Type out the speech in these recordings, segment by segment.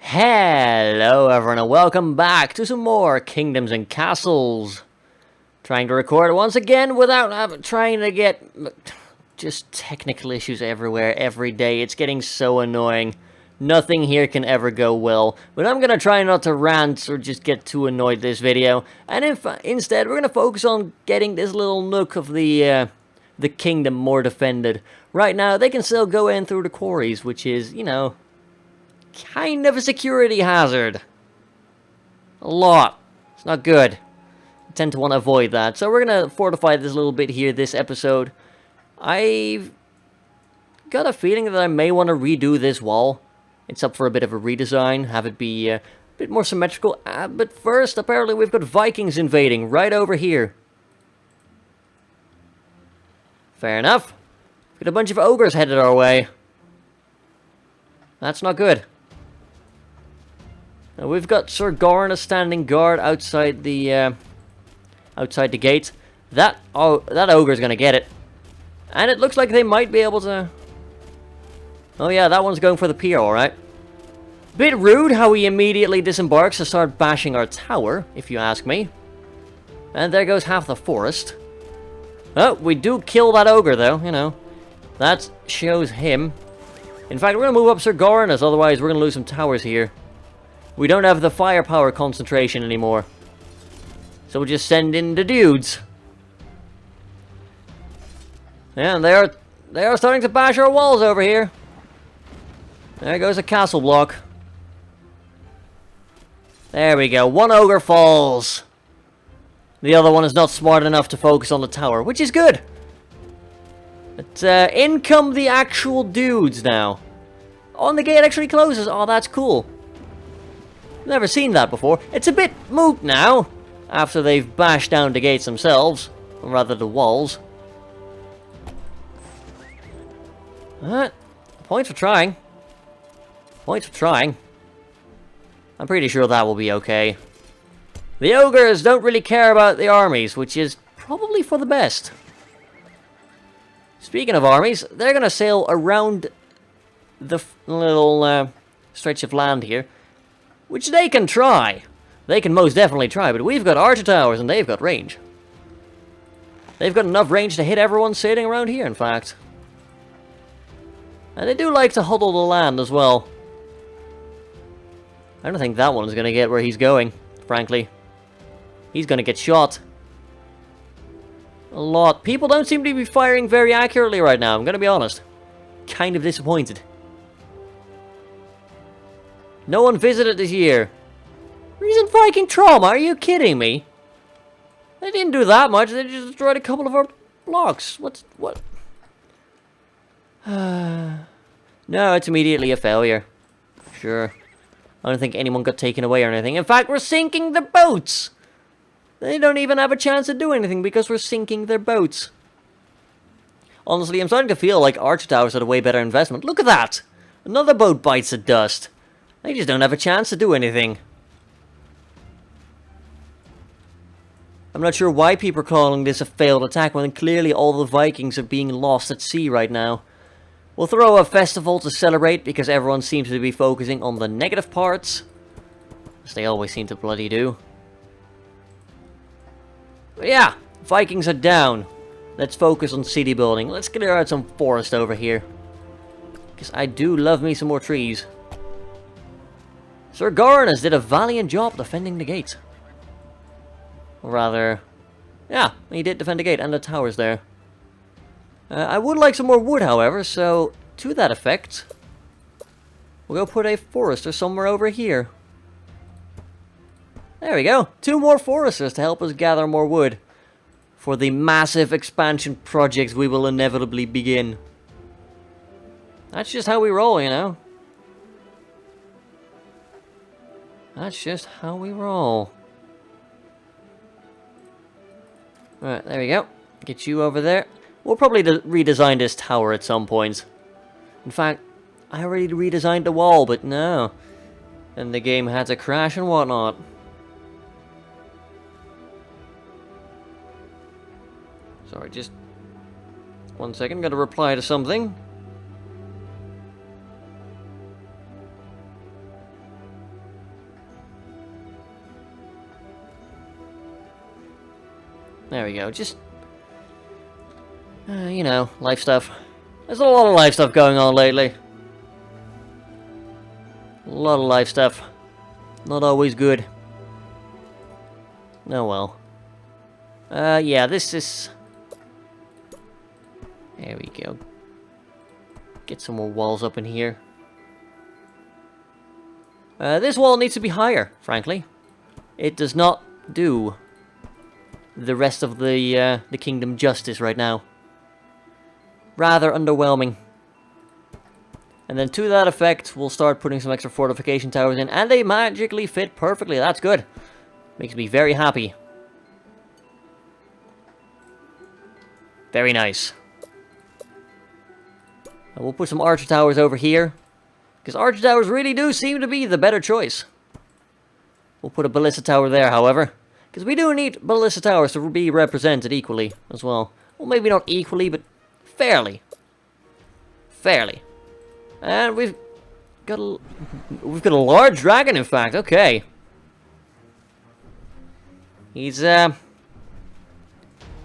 Hello everyone and welcome back to some more Kingdoms and Castles. Trying to record once again without trying to get just technical issues everywhere every day. It's getting so annoying. Nothing here can ever go well. But I'm gonna try not to rant or just get too annoyed this video. And instead we're gonna focus on getting this little nook of the kingdom more defended. Right now they can still go in through the quarries, which is, you know, kind of a security hazard. A lot. It's not good. I tend to want to avoid that. So we're going to fortify this little bit here this episode. I've got a feeling that I may want to redo this wall. It's up for a bit of a redesign. Have it be a bit more symmetrical. But first, apparently we've got Vikings invading right over here. Fair enough. Got a bunch of ogres headed our way. That's not good. Now we've got Sir Gorna standing guard outside the gate. That ogre's gonna get it, and it looks like they might be able to. Oh yeah, that one's going for the pier, all right. Bit rude how he immediately disembarks to start bashing our tower, if you ask me. And there goes half the forest. Oh, we do kill that ogre though. You know, that shows him. In fact, we're gonna move up Sir Gorna's, otherwise we're gonna lose some towers here. We don't have the firepower concentration anymore. So we'll just send in the dudes. Yeah, and they are starting to bash our walls over here. There goes a castle block. There we go. One ogre falls. The other one is not smart enough to focus on the tower, which is good. But in come the actual dudes now. Oh, and the gate actually closes. Oh, that's cool. Never seen that before. It's a bit moot now, after they've bashed down the gates themselves, or rather the walls. Points for trying. Points for trying. I'm pretty sure that will be okay. The ogres don't really care about the armies, which is probably for the best. Speaking of armies, they're going to sail around the little stretch of land here. Which they can try. They can most definitely try, but we've got archer towers and they've got range. They've got enough range to hit everyone sailing around here, in fact. And they do like to huddle the land as well. I don't think that one is going to get where he's going, frankly. He's going to get shot. A lot. People don't seem to be firing very accurately right now, I'm going to be honest. Kind of disappointed. No one visited this year. Recent Viking trauma, are you kidding me? They didn't do that much, they just destroyed a couple of our blocks. What? No, it's immediately a failure. Sure. I don't think anyone got taken away or anything. In fact, we're sinking the boats! They don't even have a chance to do anything because we're sinking their boats. Honestly, I'm starting to feel like archer towers are a way better investment. Look at that! Another boat bites the dust. They just don't have a chance to do anything. I'm not sure why people are calling this a failed attack when clearly all the Vikings are being lost at sea right now. We'll throw a festival to celebrate because everyone seems to be focusing on the negative parts. As they always seem to bloody do. But yeah, Vikings are down. Let's focus on city building. Let's clear out some forest over here. Because I do love me some more trees. Sir Gornas did a valiant job defending the gate. Or rather, yeah, he did defend the gate and the towers there. I would like some more wood, however, so to that effect, we'll go put a forester somewhere over here. There we go. 2 more foresters to help us gather more wood for the massive expansion projects we will inevitably begin. That's just how we roll, you know. That's just how we roll. Alright, there we go. Get you over there. We'll probably redesign this tower at some point. In fact, I already redesigned the wall, but no. And the game had to crash and whatnot. Sorry, just 1 second. Gotta reply to something. There we go. Just, you know, life stuff. There's a lot of life stuff going on lately. A lot of life stuff. Not always good. Oh well. Yeah, this is... There we go. Get some more walls up in here. This wall needs to be higher, frankly. It does not do the rest of the kingdom justice right now. Rather underwhelming. And then to that effect, we'll start putting some extra fortification towers in, and they magically fit perfectly. That's good. Makes me very happy. Very nice. And we'll put some archer towers over here, because archer towers really do seem to be the better choice. We'll put a ballista tower there, however, because we do need ballista towers to be represented equally as well. Well, maybe not equally, but fairly. Fairly. And we've got a large dragon, in fact. Okay. He's going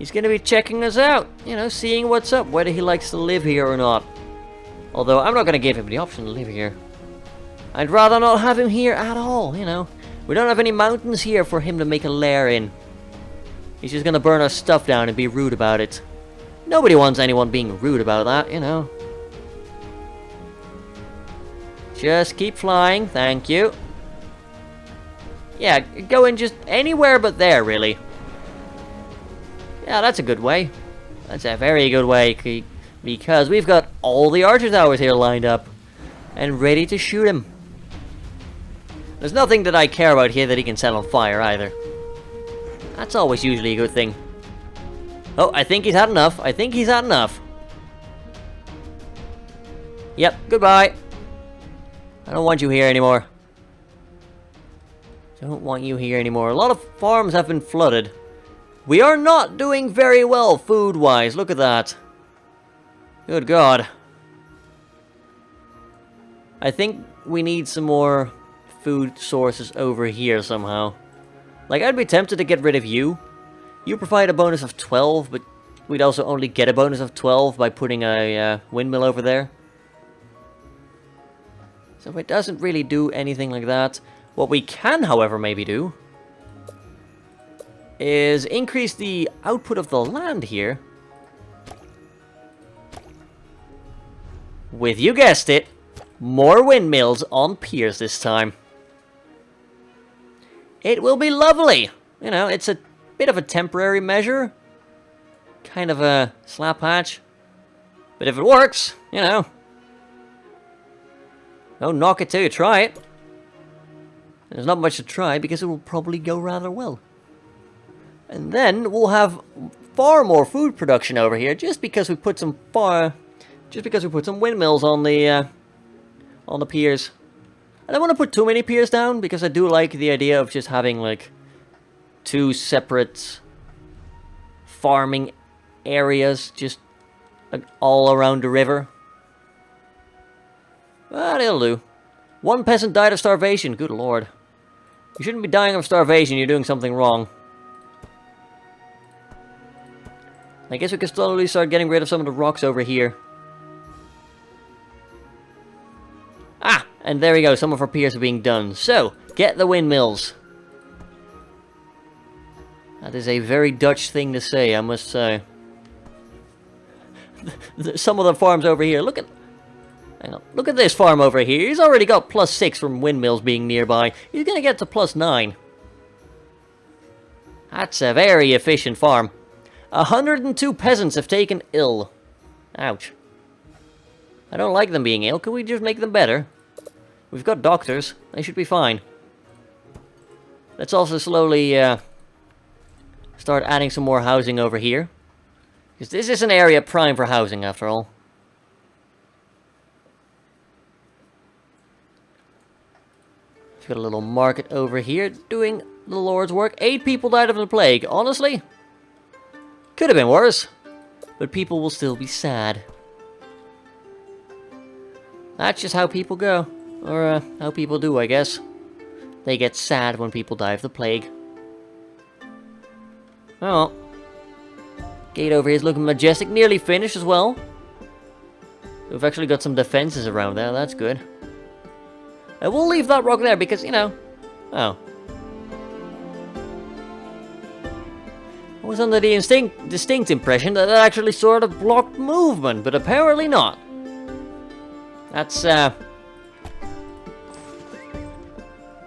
to be checking us out, you know, seeing what's up, whether he likes to live here or not. Although, I'm not going to give him the option to live here. I'd rather not have him here at all, you know. We don't have any mountains here for him to make a lair in. He's just going to burn our stuff down and be rude about it. Nobody wants anyone being rude about that, you know. Just keep flying, thank you. Yeah, go in just anywhere but there, really. Yeah, that's a good way. That's a very good way, because we've got all the archer towers here lined up and ready to shoot him. There's nothing that I care about here that he can set on fire either. That's always usually a good thing. Oh, I think he's had enough. I think he's had enough. Yep, goodbye. I don't want you here anymore. Don't want you here anymore. A lot of farms have been flooded. We are not doing very well food-wise. Look at that. Good God. I think we need some more food sources over here somehow. Like, I'd be tempted to get rid of you. You provide a bonus of 12, but we'd also only get a bonus of 12 by putting a windmill over there. So it doesn't really do anything like that. What we can, however, maybe do is increase the output of the land here with, you guessed it, more windmills on piers this time. It will be lovely. You know, it's a bit of a temporary measure. Kind of a slap hatch. But if it works, you know. Don't knock it till you try it. There's not much to try because it will probably go rather well. And then we'll have far more food production over here just because we put some windmills on the piers. I don't want to put too many piers down because I do like the idea of just having like 2 separate farming areas just like, all around the river. But it'll do. 1 peasant died of starvation. Good lord. You shouldn't be dying of starvation. You're doing something wrong. I guess we can slowly start getting rid of some of the rocks over here. Ah! And there we go. Some of our piers are being done. So, get the windmills. That is a very Dutch thing to say, I must say. Some of the farms over here. Look at... Hang on. Look at this farm over here. He's already got +6 from windmills being nearby. He's going to get to +9. That's a very efficient farm. 102 peasants have taken ill. Ouch. I don't like them being ill. Can we just make them better? We've got doctors. They should be fine. Let's also slowly start adding some more housing over here. Because this is an area prime for housing, after all. We've got a little market over here doing the Lord's work. 8 people died of the plague. Honestly, could have been worse. But people will still be sad. That's just how people go. Or how people do, I guess. They get sad when people die of the plague. Well, Gate over here is looking majestic. Nearly finished as well. We've actually got some defenses around there. That's good. And we'll leave that rock there because, you know... Oh. I was under the distinct impression that it actually sort of blocked movement, but apparently not. That's,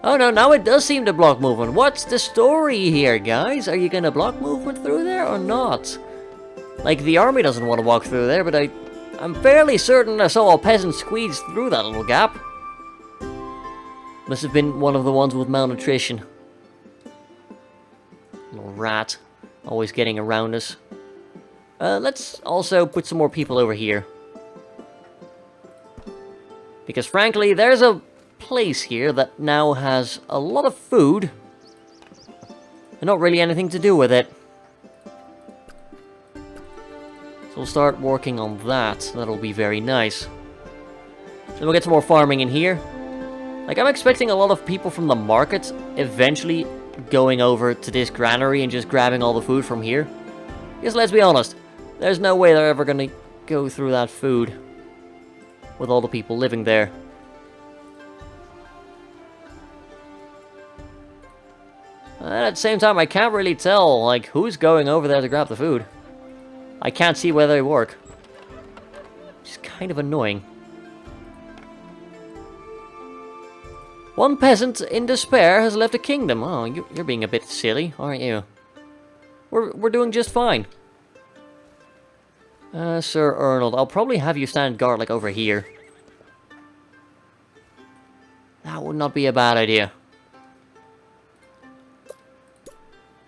Oh no, now it does seem to block movement. What's the story here, guys? Are you gonna block movement through there or not? Like, the army doesn't want to walk through there, but I'm fairly certain I saw a peasant squeeze through that little gap. Must have been one of the ones with malnutrition. Little rat. Always getting around us. Let's also put some more people over here. Because frankly, there's a place here that now has a lot of food. And not really anything to do with it. So we'll start working on that. That'll be very nice. Then we'll get some more farming in here. Like, I'm expecting a lot of people from the market eventually going over to this granary and just grabbing all the food from here. Because let's be honest, there's no way they're ever going to go through that food with all the people living there. And at the same time, I can't really tell, like, who's going over there to grab the food. I can't see where they work. Which is kind of annoying. One peasant in despair has left the kingdom. Oh, you're being a bit silly, aren't you? We're doing just fine. Sir Arnold, I'll probably have you stand guard, like, over here. That would not be a bad idea.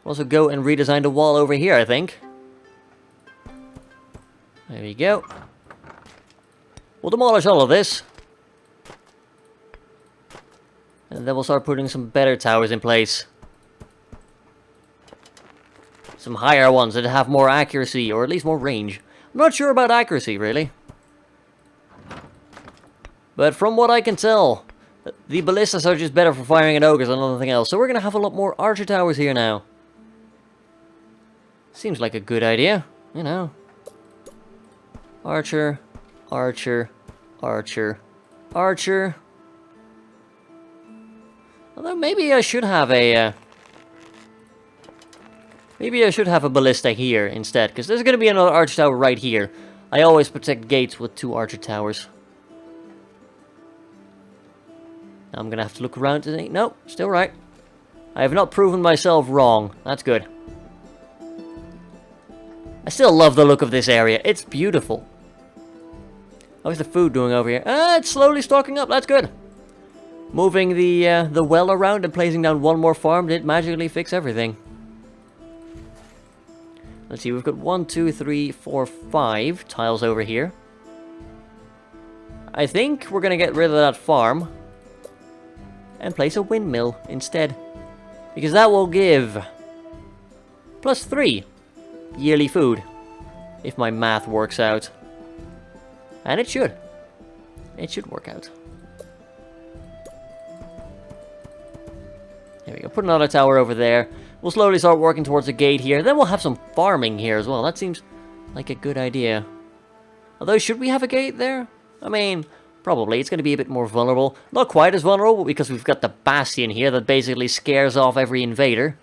Also go and redesign the wall over here, I think. There we go. We'll demolish all of this. And then we'll start putting some better towers in place. Some higher ones that have more accuracy, or at least more range. I'm not sure about accuracy, really. But from what I can tell, the ballistas are just better for firing at ogres than anything else. So we're going to have a lot more archer towers here now. Seems like a good idea, you know. Archer, archer, archer, archer. Although maybe I should have a... maybe I should have a ballista here instead, because there's going to be another archer tower right here. I always protect gates with 2 archer towers. Now I'm going to have to look around to think... Nope, still right. I have not proven myself wrong. That's good. I still love the look of this area. It's beautiful. How's the food doing over here? It's slowly stocking up. That's good. Moving the well around and placing down one more farm did magically fix everything. Let's see, we've got 1, 2, 3, 4, 5 tiles over here. I think we're going to get rid of that farm and place a windmill instead. Because that will give +3 yearly food, if my math works out. And it should. It should work out. There we go. Put another tower over there. We'll slowly start working towards the gate here. Then we'll have some farming here as well. That seems like a good idea. Although, should we have a gate there? I mean, probably. It's going to be a bit more vulnerable. Not quite as vulnerable, because we've got the bastion here that basically scares off every invader.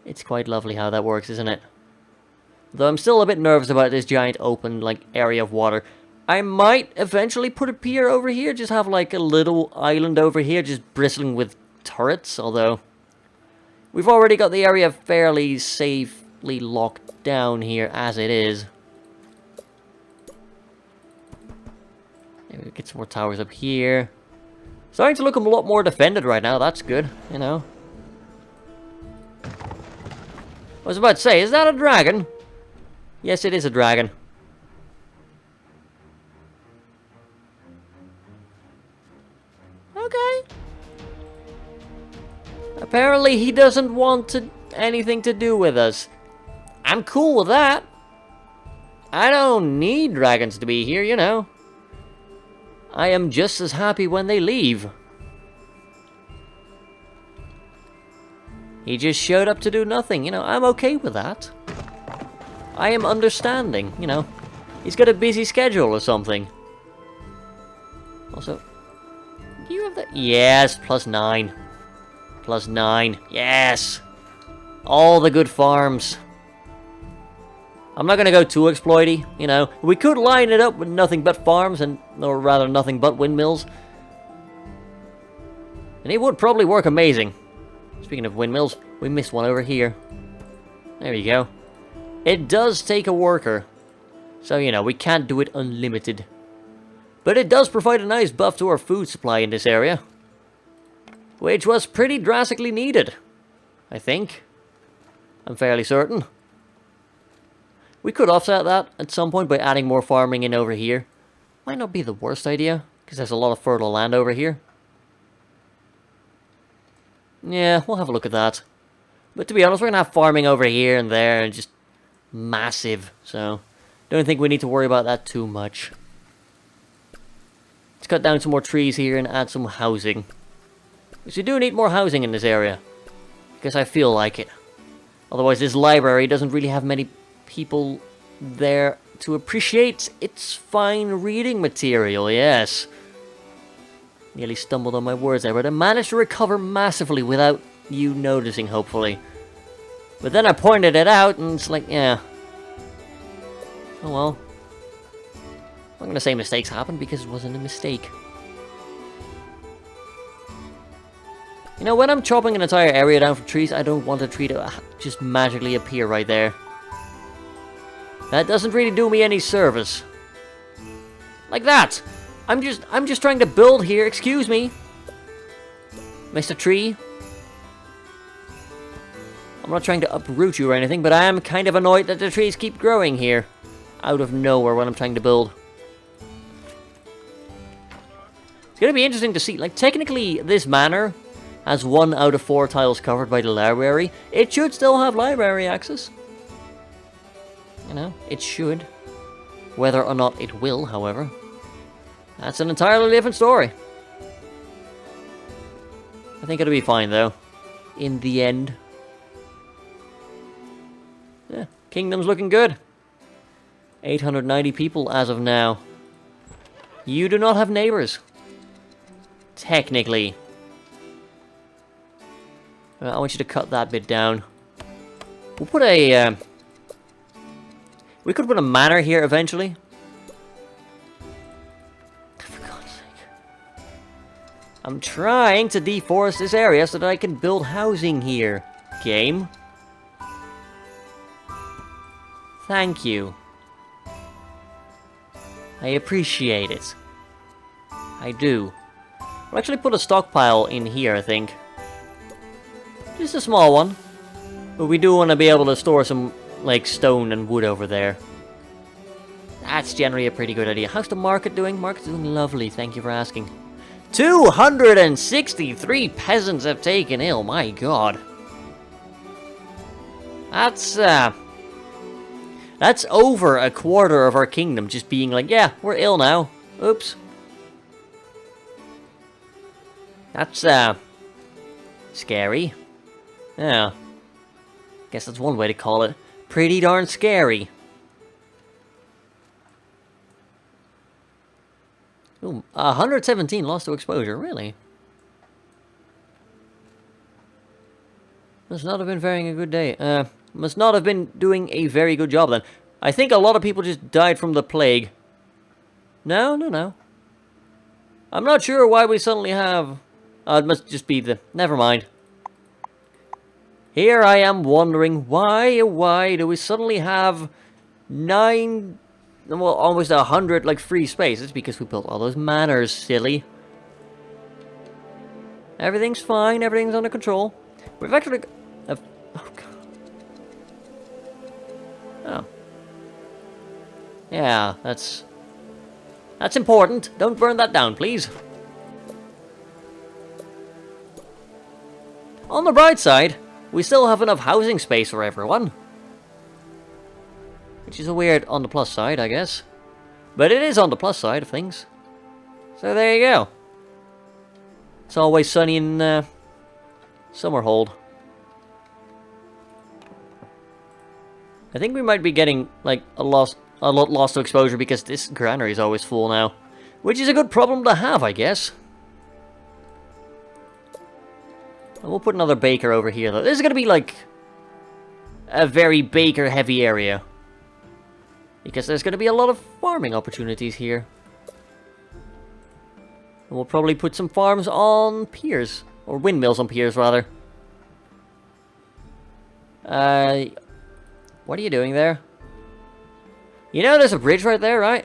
It's quite lovely how that works, isn't it? Though I'm still a bit nervous about this giant open, like, area of water. I might eventually put a pier over here. Just have, like, a little island over here, just bristling with turrets. Although, we've already got the area fairly safely locked down here as it is. Maybe we get some more towers up here. Starting to look a lot more defended right now. That's good, you know. I was about to say, is that a dragon? Yes, it is a dragon. Okay. Apparently he doesn't want anything to do with us. I'm cool with that. I don't need dragons to be here, you know. I am just as happy when they leave. He just showed up to do nothing, you know, I'm okay with that. I am understanding, you know. He's got a busy schedule or something. Also, do you have that? Yes, +9. +9. Yes! All the good farms. I'm not going to go too exploity, you know. We could line it up with nothing but farms, or rather nothing but windmills. And it would probably work amazing. Speaking of windmills, we missed one over here. There you go. It does take a worker. So, you know, we can't do it unlimited. But it does provide a nice buff to our food supply in this area. Which was pretty drastically needed, I think. I'm fairly certain. We could offset that at some point by adding more farming in over here. Might not be the worst idea, because there's a lot of fertile land over here. Yeah, we'll have a look at that. But to be honest, we're going to have farming over here and there, and just massive. So, don't think we need to worry about that too much. Let's cut down some more trees here and add some housing. Because we do need more housing in this area. Because I feel like it. Otherwise, this library doesn't really have many people there to appreciate its fine reading material, yes. Nearly stumbled on my words there, but I managed to recover massively without you noticing, hopefully. But then I pointed it out, and it's like, yeah. Oh well. I'm gonna say mistakes happen because it wasn't a mistake. You know, when I'm chopping an entire area down for trees, I don't want a tree to just magically appear right there. That doesn't really do me any service. Like that! I'm just trying to build here, excuse me. Mr. Tree. I'm not trying to uproot you or anything, but I am kind of annoyed that the trees keep growing here. Out of nowhere when I'm trying to build. It's gonna be interesting to see, like, technically this manor has 1 out of 4 tiles covered by the library. It should still have library access. You know, it should. Whether or not it will, however. That's an entirely different story. I think it'll be fine, though. In the end. Yeah, Kingdom's looking good. 890 people as of now. You do not have neighbors. Technically. I want you to cut that bit down. We'll put a... we could put a manor here eventually. For God's sake. I'm trying to deforest this area so that I can build housing here. Game. Thank you. I appreciate it. I do. We'll actually put a stockpile in here, I think. Just a small one. But we do want to be able to store some, like, stone and wood over there. That's generally a pretty good idea. How's the market doing? Market's doing lovely, thank you for asking. 263 peasants have taken ill, my god. That's over a quarter of our kingdom just being like, yeah, we're ill now. Oops. That's, scary. Yeah. Guess that's one way to call it. Pretty darn scary. Ooh, 117 lost to exposure, really? Must not have been having a good day. Must not have been doing a very good job then. I think a lot of people just died from the plague. No. I'm not sure why we suddenly have... it must just be the... Never mind. Here I am wondering why do we suddenly have 9... Well, almost 100, like, free space. It's because we built all those manors, silly. Everything's fine, everything's under control. We've actually... oh, God. Oh. Yeah, that's important. Don't burn that down, please. On the bright side, we still have enough housing space for everyone. Which is a weird on the plus side, I guess. But it is on the plus side of things. So there you go. It's always sunny in Summerhold. I think we might be getting, like, a lot lost to exposure because this granary is always full now. Which is a good problem to have, I guess. And we'll put another baker over here, though. This is going to be, like, a very baker-heavy area. Because there's going to be a lot of farming opportunities here. And we'll probably put some farms on piers. Or windmills on piers, rather. What are you doing there? You know there's a bridge right there, right?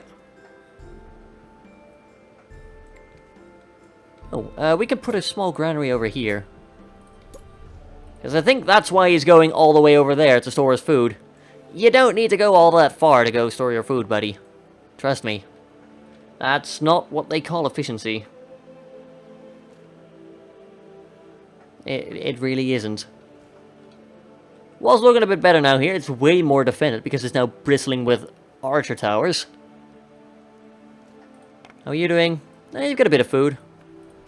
Oh, we could put a small granary over here. Because I think that's why he's going all the way over there to store his food. You don't need to go all that far to go store your food, buddy. Trust me. That's not what they call efficiency. It really isn't. Well, it's looking a bit better now here. It's way more defended because it's now bristling with archer towers. How are you doing? You've got a bit of food.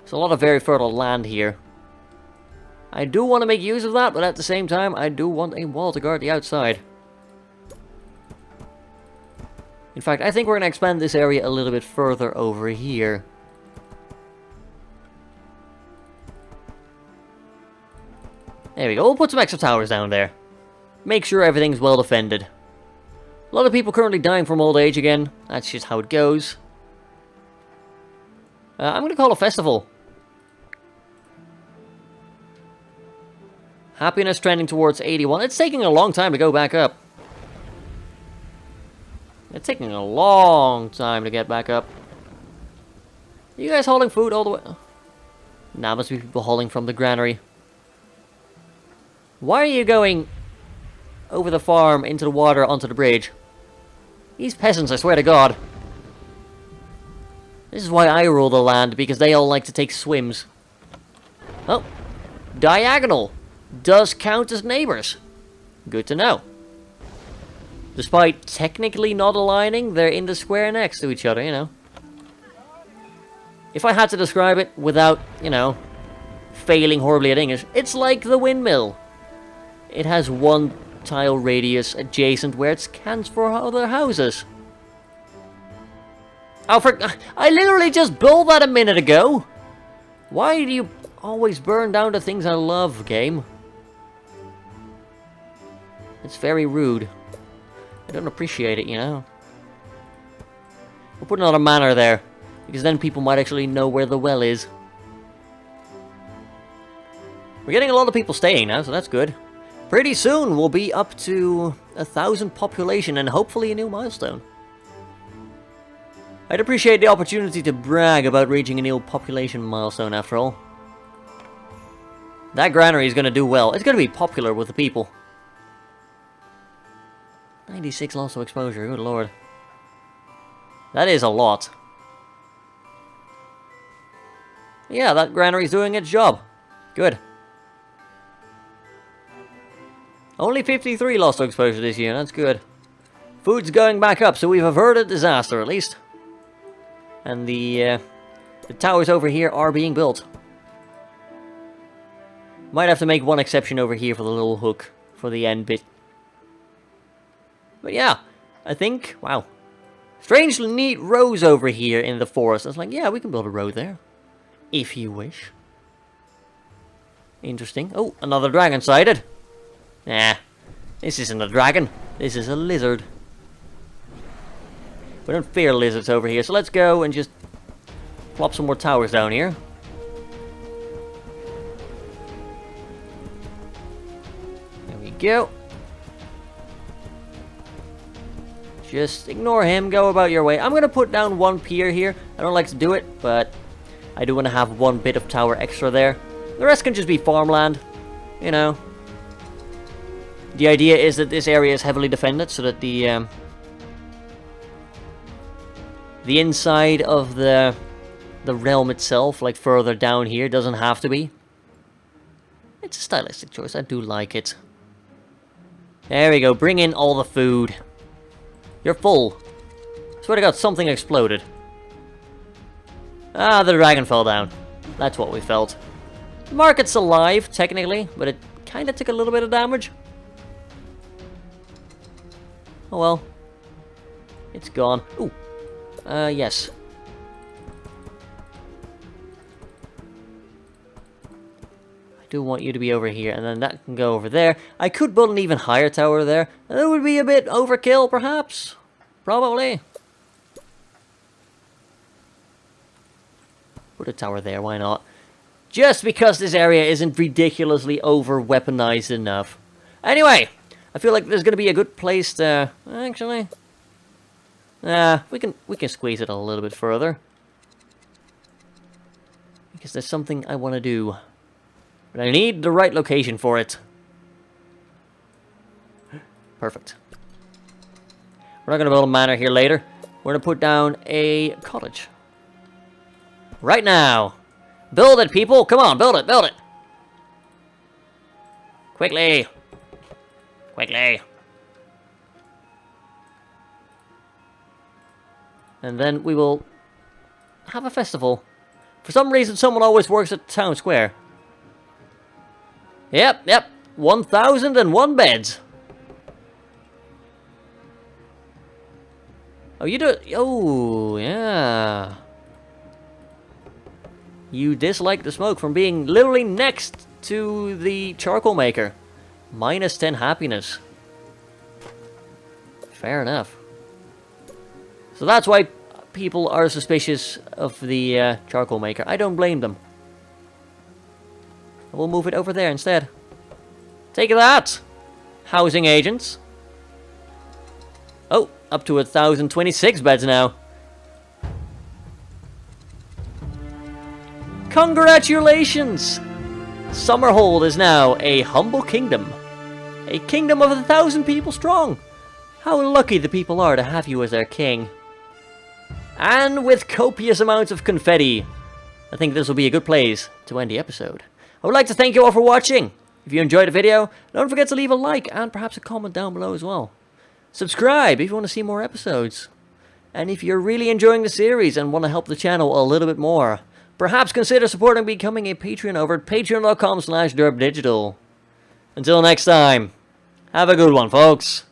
There's a lot of very fertile land here. I do want to make use of that, but at the same time, I do want a wall to guard the outside. In fact, I think we're going to expand this area a little bit further over here. There we go. We'll put some extra towers down there. Make sure everything's well defended. A lot of people currently dying from old age again. That's just how it goes. I'm going to call a festival. Happiness trending towards 81. It's taking a long time to go back up. It's taking a long time to get back up. Are you guys hauling food all the way? Now must be people hauling from the granary. Why are you going over the farm, into the water, onto the bridge? These peasants, I swear to God. This is why I rule the land, because they all like to take swims. Oh. Diagonal does count as neighbors. Good to know. Despite technically not aligning, they're in the square next to each other, you know. If I had to describe it without, you know, failing horribly at English, it's like the windmill. It has one tile radius adjacent where it scans for other houses. Oh, I literally just built that a minute ago. Why do you always burn down the things I love, game? It's very rude. I don't appreciate it, you know. We'll put another manor there, because then people might actually know where the well is. We're getting a lot of people staying now, so that's good. Pretty soon we'll be up to 1,000 population and hopefully a new milestone. I'd appreciate the opportunity to brag about reaching a new population milestone after all. That granary is going to do well. It's going to be popular with the people. 96 loss of exposure, good lord. That is a lot. Yeah, that granary's doing its job. Good. Only 53 lost to exposure this year, that's good. Food's going back up, so we've averted disaster at least. And the towers over here are being built. Might have to make one exception over here for the little hook for the end bit. But yeah, I think, wow. Strangely neat rows over here in the forest. I was like, yeah, we can build a road there. If you wish. Interesting. Oh, another dragon sighted. Nah, this isn't a dragon. This is a lizard. We don't fear lizards over here, so let's go and just plop some more towers down here. There we go. Just ignore him, go about your way. I'm going to put down one pier here. I don't like to do it, but I do want to have one bit of tower extra there. The rest can just be farmland, you know. The idea is that this area is heavily defended, so that the inside of the realm itself, like further down here, doesn't have to be. It's a stylistic choice, I do like it. There we go, bring in all the food. You're full. Swear to God, something exploded. Ah, the dragon fell down. That's what we felt. The market's alive, technically, but it kinda took a little bit of damage. Oh well. It's gone. Ooh. Yes. I do want you to be over here, and then that can go over there. I could build an even higher tower there. That would be a bit overkill, perhaps. Probably. Put a tower there, why not? Just because this area isn't ridiculously over-weaponized enough. Anyway, I feel like there's going to be a good place to... Actually... we can squeeze it a little bit further. Because there's something I want to do. But I need the right location for it. Perfect. We're not going to build a manor here later. We're going to put down a cottage. Right now. Build it, people. Come on, build it, build it. Quickly. Quickly. And then we will have a festival. For some reason, someone always works at the town square. Yep. 1,001 beds. Oh, you do it. Oh, yeah. You dislike the smoke from being literally next to the charcoal maker. Minus 10 happiness. Fair enough. So that's why people are suspicious of the charcoal maker. I don't blame them. We'll move it over there instead. Take that! Housing agents. Oh, up to 1,026 beds now. Congratulations! Summerhold is now a humble kingdom. A kingdom of 1,000 people strong. How lucky the people are to have you as their king. And with copious amounts of confetti. I think this will be a good place to end the episode. I would like to thank you all for watching. If you enjoyed the video, don't forget to leave a like and perhaps a comment down below as well. Subscribe if you want to see more episodes. And if you're really enjoying the series and want to help the channel a little bit more, perhaps consider supporting becoming a Patreon over at patreon.com/Derpdigital. Until next time, have a good one, folks.